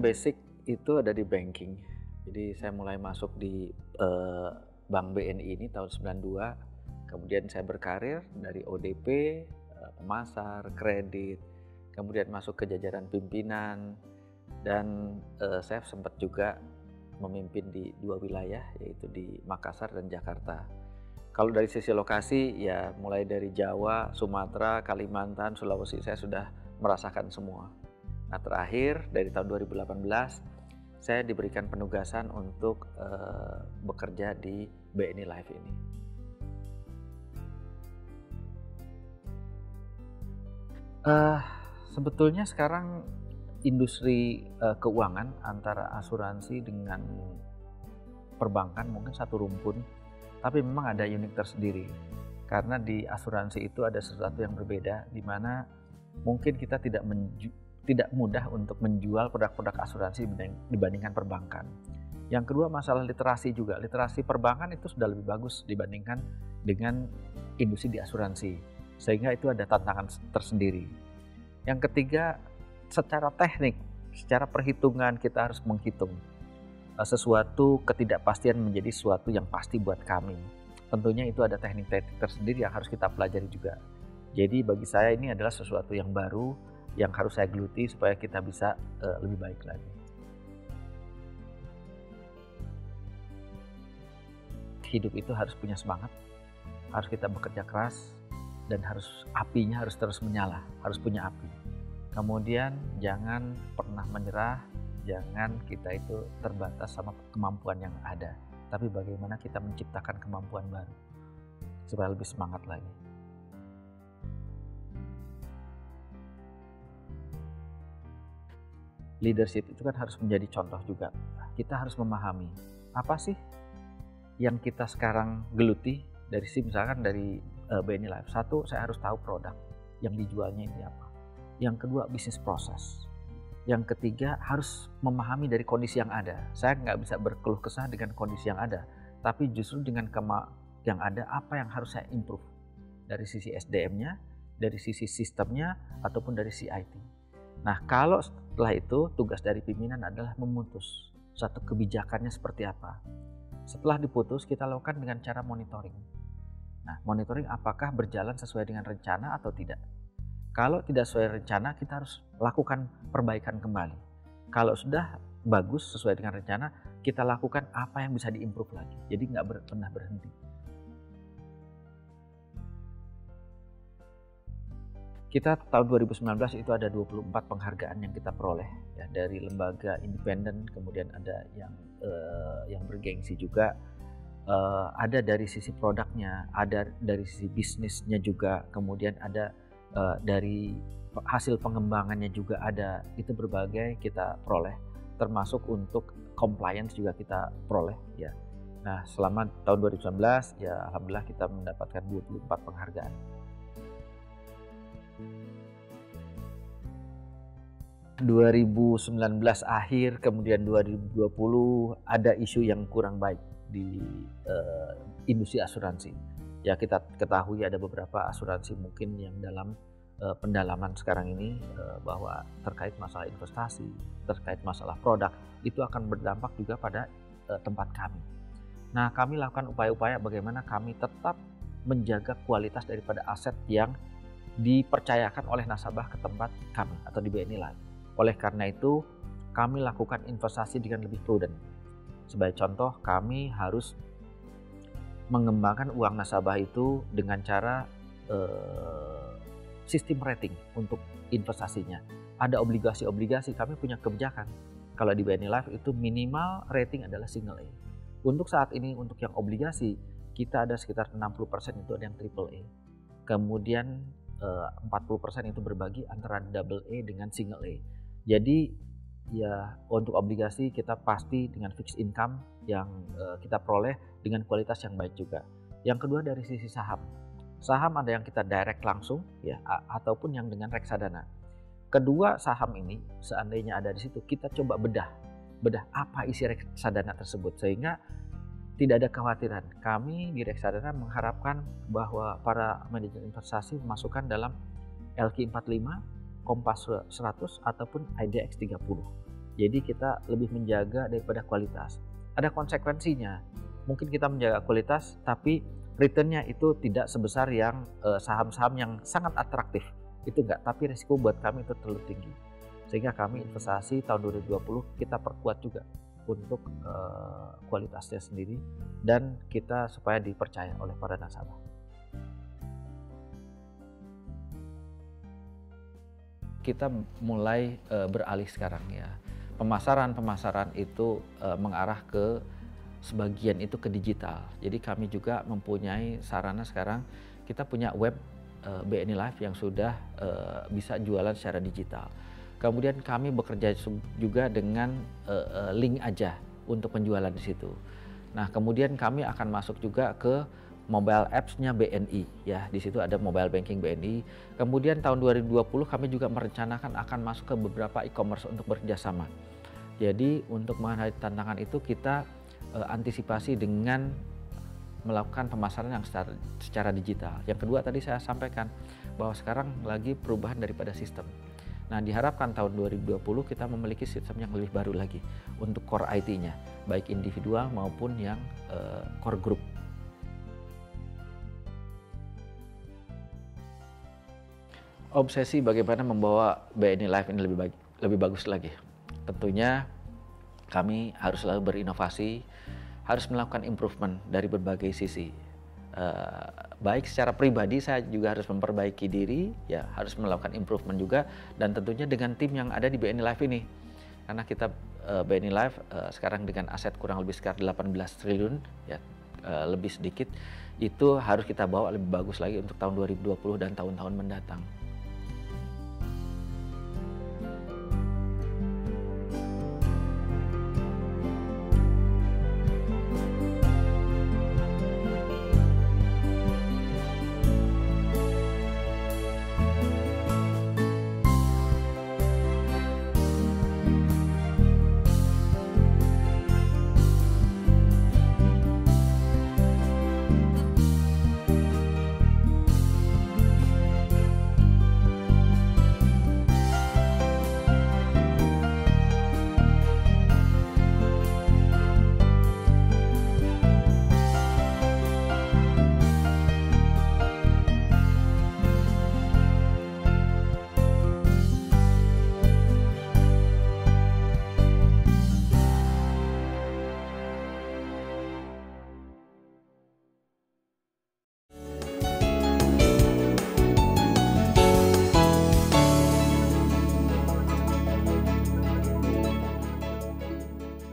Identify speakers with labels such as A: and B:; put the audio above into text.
A: basic itu ada di banking. Jadi saya mulai masuk di Bank BNI ini tahun 92. Kemudian saya berkarir dari ODP, pemasar, kredit, kemudian masuk ke jajaran pimpinan, dan saya sempat juga memimpin di 2 wilayah, yaitu di Makassar dan Jakarta. Kalau dari sisi lokasi, ya mulai dari Jawa, Sumatera, Kalimantan, Sulawesi, saya sudah merasakan semua. Nah, terakhir dari tahun 2018, saya diberikan penugasan untuk bekerja di BNI Life ini. Sebetulnya sekarang industri keuangan antara asuransi dengan perbankan mungkin satu rumpun, tapi memang ada unik tersendiri. Karena di asuransi itu ada sesuatu yang berbeda, di mana mungkin kita tidak mudah untuk menjual produk-produk asuransi dibandingkan perbankan. Yang kedua, masalah literasi juga. Literasi perbankan itu sudah lebih bagus dibandingkan dengan industri di asuransi, sehingga itu ada tantangan tersendiri. Yang ketiga, secara teknik, secara perhitungan kita harus menghitung sesuatu ketidakpastian menjadi sesuatu yang pasti buat kami. Tentunya itu ada teknik-teknik tersendiri yang harus kita pelajari juga. Jadi bagi saya ini adalah sesuatu yang baru yang harus saya geluti supaya kita bisa lebih baik lagi. Hidup itu harus punya semangat, harus kita bekerja keras, dan apinya harus terus menyala, harus punya api. Kemudian jangan pernah menyerah, jangan kita itu terbatas sama kemampuan yang ada, tapi bagaimana kita menciptakan kemampuan baru supaya lebih semangat lagi. Leadership itu kan harus menjadi contoh juga. Kita harus memahami apa sih yang kita sekarang geluti dari misalkan dari BNI Life. Satu, saya harus tahu produk yang dijualnya ini apa. Yang kedua, bisnis proses. Yang ketiga, harus memahami dari kondisi yang ada. Saya nggak bisa berkeluh kesah dengan kondisi yang ada, tapi justru dengan yang ada, apa yang harus saya improve dari sisi SDM-nya, dari sisi sistemnya, ataupun dari sisi IT. Nah, kalau setelah itu tugas dari pimpinan adalah memutus satu kebijakannya seperti apa. Setelah diputus, kita lakukan dengan cara monitoring. Nah, monitoring apakah berjalan sesuai dengan rencana atau tidak. Kalau tidak sesuai rencana, kita harus lakukan perbaikan kembali. Kalau sudah bagus sesuai dengan rencana, kita lakukan apa yang bisa diimprove lagi. Jadi nggak pernah berhenti. Kita tahun 2019 itu ada 24 penghargaan yang kita peroleh, ya, dari lembaga independen, kemudian ada yang bergengsi juga. Ada dari sisi produknya, ada dari sisi bisnisnya juga, kemudian ada dari hasil pengembangannya juga ada. Itu berbagai kita peroleh, termasuk untuk compliance juga kita peroleh, ya. Nah, selama tahun 2019 ya alhamdulillah kita mendapatkan 24 penghargaan. ...2019 akhir, kemudian 2020 ada isu yang kurang baik di industri asuransi. Ya, kita ketahui ada beberapa asuransi mungkin yang dalam pendalaman sekarang ini bahwa terkait masalah investasi, terkait masalah produk, itu akan berdampak juga pada tempat kami. Nah, kami lakukan upaya-upaya bagaimana kami tetap menjaga kualitas daripada aset yang dipercayakan oleh nasabah ke tempat kami atau di BNI Life. Oleh karena itu, kami lakukan investasi dengan lebih prudent. Sebagai contoh, kami harus mengembangkan uang nasabah itu dengan cara sistem rating untuk investasinya. Ada obligasi-obligasi, kami punya kebijakan. Kalau di BNI Life itu minimal rating adalah single A. Untuk saat ini, untuk yang obligasi, kita ada sekitar 60% itu ada yang triple A. Kemudian 40% itu berbagi antara double A dengan single A. Jadi ya untuk obligasi kita pasti dengan fixed income yang kita peroleh dengan kualitas yang baik juga. Yang kedua dari sisi saham. Saham ada yang kita direct langsung ya ataupun yang dengan reksadana. Kedua saham ini seandainya ada di situ kita coba bedah apa isi reksadana tersebut sehingga tidak ada kekhawatiran. Kami di reksadana mengharapkan bahwa para manajer investasi memasukkan dalam LQ45, Kompas 100 ataupun IDX 30. Jadi kita lebih menjaga daripada kualitas. Ada konsekuensinya. Mungkin kita menjaga kualitas, tapi return-nya itu tidak sebesar yang saham-saham yang sangat atraktif. Itu enggak, tapi risiko buat kami itu terlalu tinggi. Sehingga kami investasi tahun 2020 kita perkuat juga untuk kualitasnya sendiri dan kita supaya dipercaya oleh para nasabah. Kita mulai beralih sekarang ya. Pemasaran itu mengarah ke sebagian itu ke digital. Jadi kami juga mempunyai sarana sekarang, kita punya web BNI Live yang sudah bisa jualan secara digital. Kemudian kami bekerja juga dengan link aja untuk penjualan di situ. Nah, kemudian kami akan masuk juga ke mobile apps-nya BNI ya. Di situ ada mobile banking BNI. Kemudian tahun 2020 kami juga merencanakan akan masuk ke beberapa e-commerce untuk bekerjasama. Jadi untuk menghadapi tantangan itu kita antisipasi dengan melakukan pemasaran yang secara digital. Yang kedua tadi saya sampaikan bahwa sekarang lagi perubahan daripada sistem. Nah, diharapkan tahun 2020 kita memiliki sistem yang lebih baru lagi untuk core IT-nya, baik individual maupun yang core group. Obsesi bagaimana membawa BNI Live ini lebih bagus lagi. Tentunya kami harus selalu berinovasi, harus melakukan improvement dari berbagai sisi. Baik secara pribadi saya juga harus memperbaiki diri, ya harus melakukan improvement juga, dan tentunya dengan tim yang ada di BNI Live ini. Karena kita BNI Live sekarang dengan aset kurang lebih sekitar 18 triliun, ya lebih sedikit, itu harus kita bawa lebih bagus lagi untuk tahun 2020 dan tahun-tahun mendatang.